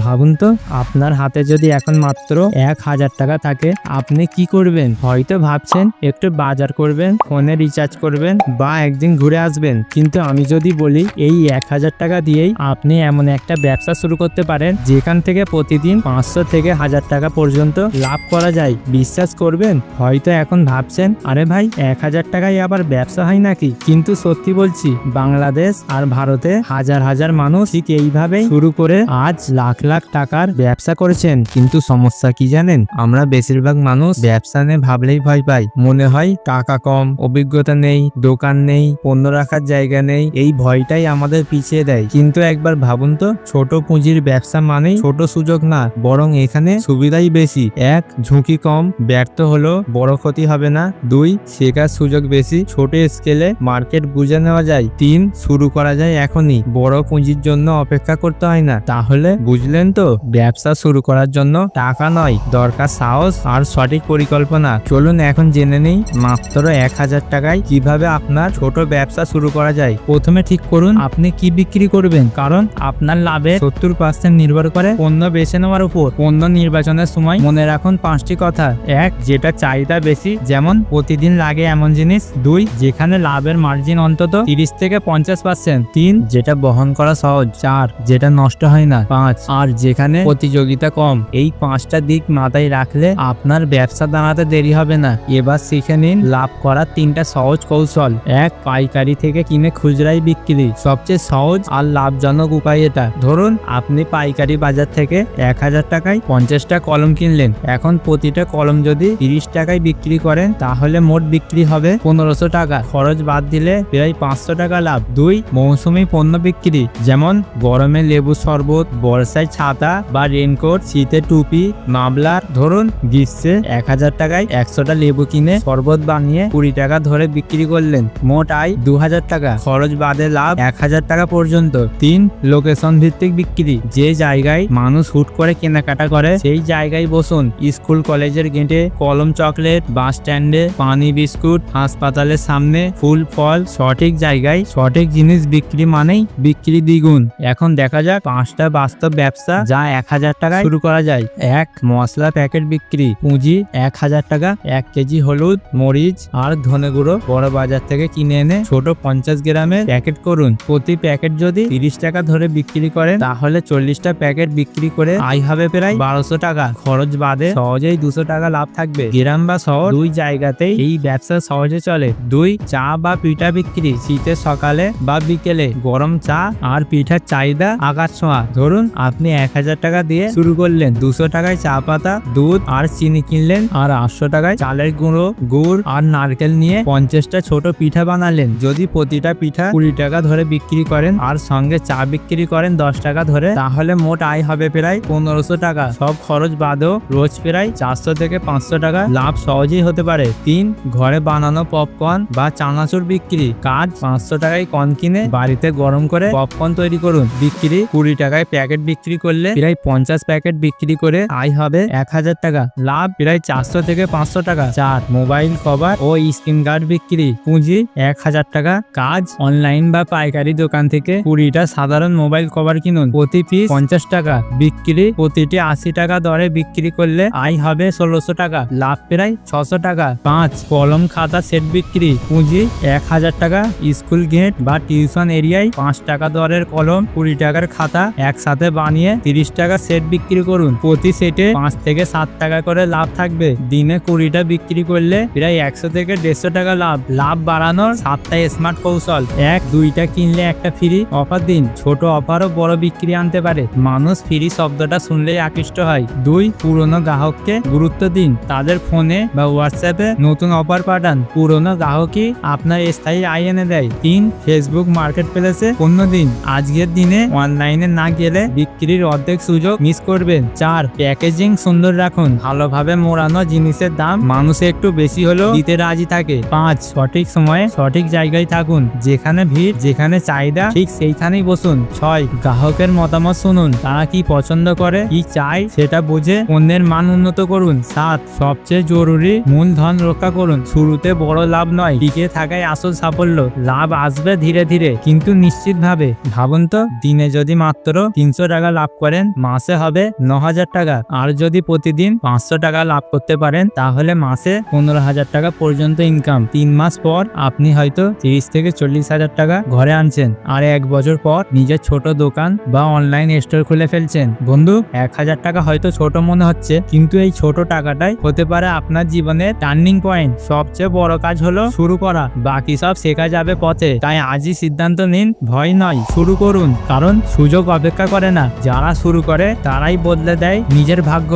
ভাবুন তো, আপনার হাতে যদি এখন মাত্র 1000 টাকা থাকে আপনি কি করবেন? হয়তো ভাবছেন একটু বাজার করবেন, ফোনে রিচার্জ করবেন বা একদিন ঘুরে আসবেন। কিন্তু আমি যদি বলি এই 1000 টাকা দিয়েই আপনি এমন একটা ব্যবসা শুরু করতে পারেন যেখান থেকে প্রতিদিন 500 থেকে 1000 টাকা পর্যন্ত লাভ করা যায়, বিশ্বাস করবেন? হয়তো এখন ভাবছেন, আরে ভাই 1000 টাকায় আবার ব্যবসা হয় নাকি? কিন্তু সত্যি বলছি, বাংলাদেশ আর ভারতে হাজার হাজার মানুষ ঠিক এইভাবে শুরু করে আজ লাখ লাখ টাকার ব্যবসা করেছেন। কিন্তু সমস্যা কি জানেন? আমরা বেশিরভাগ মানুষ ব্যবসা নিয়ে ভাবলেই ভয় পাই। মনে হয় টাকা কম, অভিজ্ঞতা নেই, দোকান নেই, পণ্য রাখার জায়গা নেই। এই ভয়টাই আমাদের পিছিয়ে দেয়। কিন্তু একবার ভাবুন তো, ছোট পুঁজির ব্যবসা মানেই ছোট সুযোগ না, বরং এখানে সুবিধাই বেশি। 1, ঝুঁকি কম, ব্যর্থ হলো বড় ক্ষতি হবে না। 2, শেখার সুযোগ বেশি, ছোট স্কেলে মার্কেট বুঝে নেওয়া যায়। 3, শুরু করা যায় এখনই, বড় পুঁজির জন্য অপেক্ষা করতে হয় না। তাহলে বুঝলেন তো, ব্যবসা শুরু করার জন্য টাকা নয়, দরকার সাহস আর সঠিক পরিকল্পনা। চলুন এখন জেনে নেই মাত্র 1000 টাকায় কিভাবে আপনার ছোট ব্যবসা শুরু করা যায়। প্রথমে ঠিক করুন আপনি কি বিক্রি করবেন, কারণ আপনার লাভের 70% নির্ভর করে পণ্য বেছে নেওয়ার উপর। পণ্য নির্বাচনের সময় মনে রাখুন 5টি কথা। 1, যেটা চাহিদা বেশি, যেমন প্রতিদিন লাগে এমন জিনিস। 2, যেখানে লাভের মার্জিন অন্তত 30 থেকে 50%। 3, যেটা বহন করা সহজ। 4, যেটা নষ্ট হয় না। 5, আর যেখানে প্রতিযোগিতা কম। এই 5টা দিক মাথায় রাখলে আপনার ব্যবসা দাঁড়াতে দেরি হবে না। এবার শিখে নিন লাভ করার 3টা সহজ কৌশল। 1, পাইকারি থেকে কিনে খুচরায় বিক্রি। সবচেয়ে সহজ আর লাভজনক উপায় এটা। ধরুন আপনি পাইকারি বাজার থেকে 1000 টাকায় 50টা কলম কিনলেন। এখন প্রতিটা কলম যদি 30 টাকায় বিক্রি করেন তাহলে মোট বিক্রি হবে 1500 টাকা। খরচ বাদ দিলে প্রায় 500 টাকা লাভ। 2, মৌসুমী পণ্য বিক্রি, যেমন গরমে লেবু শরবত, বর্ষায় ছাতা বা রেনকোট, শীতে টুপি, মাফলার। ধরুন গ্রীষ্মে 1000 টাকায় 100টা লেবু কিনে শরবত বানিয়ে 20 টাকা ধরে বিক্রি করলেন। মোট আয় 2000 টাকা, খরচ বাদে লাভ 1000 টাকা পর্যন্ত। 3, লোকেশন ভিত্তিক বিক্রি, যে জায়গায় মানুষ হুট করে কেনাকাটা করে সেই জায়গায় বসুন। স্কুল কলেজের গেটে, কলম চকলেট, বাস স্ট্যান্ডে, পানি বিস্কুট, হাসপাতালের সামনে, ফুল ফল, সঠিক জায়গায় সঠিক জিনিস বিক্রি মানেই বিক্রি দ্বিগুণ। এখন দেখা যাক 5টা বাস্তব ব্যবসা যা 1000 টাকায় শুরু করা যায়। 1, মশলা প্যাকেট বিক্রি। পুঁজি 1000 টাকা। 1 কেজি হলুদ, মরিচ আর ধনে গুঁড়ো বড় বাজার থেকে কিনে এনে ছোট 50 গ্রামের প্যাকেট করুন। প্রতি প্যাকেট যদি 30 টাকা ধরে বিক্রি করেন তাহলে 40টা প্যাকেট বিক্রি করে আয় হবে প্রায় 1200 টাকা। খরচ বাদে সহজেই 200 টাকা লাভ থাকবে। গ্রাম বা শহর দুই জায়গাতেই এই ব্যবসা সহজে চলে। 2, চা বা পিঠা বিক্রি। শীতের সকালে বা বিকেলে গরম চা আর পিঠার চাহিদা আকাশ ছোঁয়া। ধরুন আপনি 1000 টাকা দিয়ে শুরু করলেন, 200 টাকায় চা পাতা, দুধ আর চিনি কিনলেন, আর 800 টাকায় চালের গুঁড়ো, গুড় আর নারকেল নিয়ে 50টা ছোট পিঠা বানালেন। যদি প্রতিটা পিঠা 20 টাকা ধরে বিক্রি করেন আর সঙ্গে চা বিক্রি করেন 10 টাকা ধরে, তাহলে মোট আয় হবে প্রায় 1500 টাকা। সব খরচ বাদেও রোজ প্রায় 400 থেকে 500 টাকা লাভ সহজেই হতে পারে। 3, ঘরে বানানো পপকর্ন বা চানাচুর বিক্রি। কাজ 500 টাকায় কর্ন কিনে বাড়িতে গরম করে পপকর্ন তৈরি করুন। বিক্রি 20 টাকায় প্যাকেট বিক্রি করলে প্রায় 50 প্যাকেট বিক্রি করে আয় হবে 1000 টাকা। লাভ প্রায় 400 থেকে 500 টাকা। 4, মোবাইল কভার ও স্ক্রিন গার্ড বিক্রি। পুঁজি 1000 টাকা। কাজ অনলাইন বা পাইকারি দোকান থেকে 20টা সাধারণ মোবাইল কভার কিনুন। প্রতি পিস 50 টাকা। বিক্রি প্রতিটি 80 টাকা দরে বিক্রি করলে আয় হবে 1600 টাকা। লাভ প্রায় 600 টাকা। 5, কলম খাতা সেট বিক্রি। পুঁজি 1000 টাকা। স্কুল গেট বা টিউশন এরিয়ায় 5 টাকা দরের কলম, 20 টাকার খাতা একসাথে বানিয়ে 30 টাকা সেট বিক্রি করুন। প্রতি সেটে 5 থেকে 7 টাকা করে লাভ থাকবে। দিনে 20টা বিক্রি করলে প্রায় 100 থেকে 150 টাকা লাভ। লাভ বাড়ানোর 7টা স্মার্ট কৌশল। 1, 2টা কিনলে একটা ফ্রি অফার দিন। ছোট অফারও বড় বিক্রি আনতে পারে। মানুষ ফ্রি শব্দটা শুনলেই আকৃষ্ট হয়। 2, পুরনো গ্রাহককে গুরুত্ব দিন। তাদের ফোনে বা হোয়াটসঅ্যাপে নতুন অফার পাঠান। পুরনো গ্রাহকই আপনার স্থায়ী আয় এনে দেয়। 3, ফেসবুক মার্কেট প্লেসে পণ্য দিন। আজকের দিনে অনলাইনে না গেলে বিক্রির অর্ধেক সুযোগ মিস করবেন। 4, প্যাকেজিং সুন্দর রাখুন। ভালোভাবে মোড়ানো জিনিসের দাম মানুষ একটু বেশি হলেও দিতে রাজি থাকে। 5, সঠিক সময়ে সঠিক জায়গায় থাকুন। যেখানে ভিড়, যেখানে চাহিদা, ঠিক সেইখানেই বসুন। 6, গ্রাহকের মতামত শুনুন। তারা কি পছন্দ করে, কি চাই সেটা বুঝে পণ্যের মান উন্নত করুন। 7, সবচেয়ে জরুরি মূলধন রক্ষা করুন। শুরুতে বড় লাভ নয়, টিকে থাকাই আসল সাফল্য। লাভ আসবে ধীরে ধীরে কিন্তু নিশ্চিতভাবে। ভাবুন তো, দিনে যদি মাত্র 300 টাকা লাভ লাভ করেন মাসে হবে 9,000 টাকা। আর যদি প্রতিদিন 500 টাকা লাভ করতে পারেন তাহলে মাসে 15,000 টাকা পর্যন্ত ইনকাম। 3 মাস পর আপনি হয়তো 30 থেকে 40,000 টাকা ঘরে আনছেন, আর 1 বছর পর নিজের ছোট দোকান বা অনলাইন স্টোর খুলে ফেলছেন। বন্ধু, 1,000 টাকা হয়তো ছোট মনে হচ্ছে, কিন্তু এই ছোট টাকাটাই হতে পারে আপনার জীবনের টার্নিং পয়েন্ট। সবচেয়ে বড় কাজ হলো শুরু করা, বাকি সব শেখা যাবে পথে। তাই আজই সিদ্ধান্ত নিন, ভয় নয়, শুরু করুন, কারণ সুযোগ অপেক্ষা করে না। যারা শুরু করে তারাই বদলে দেয় নিজের ভাগ্য।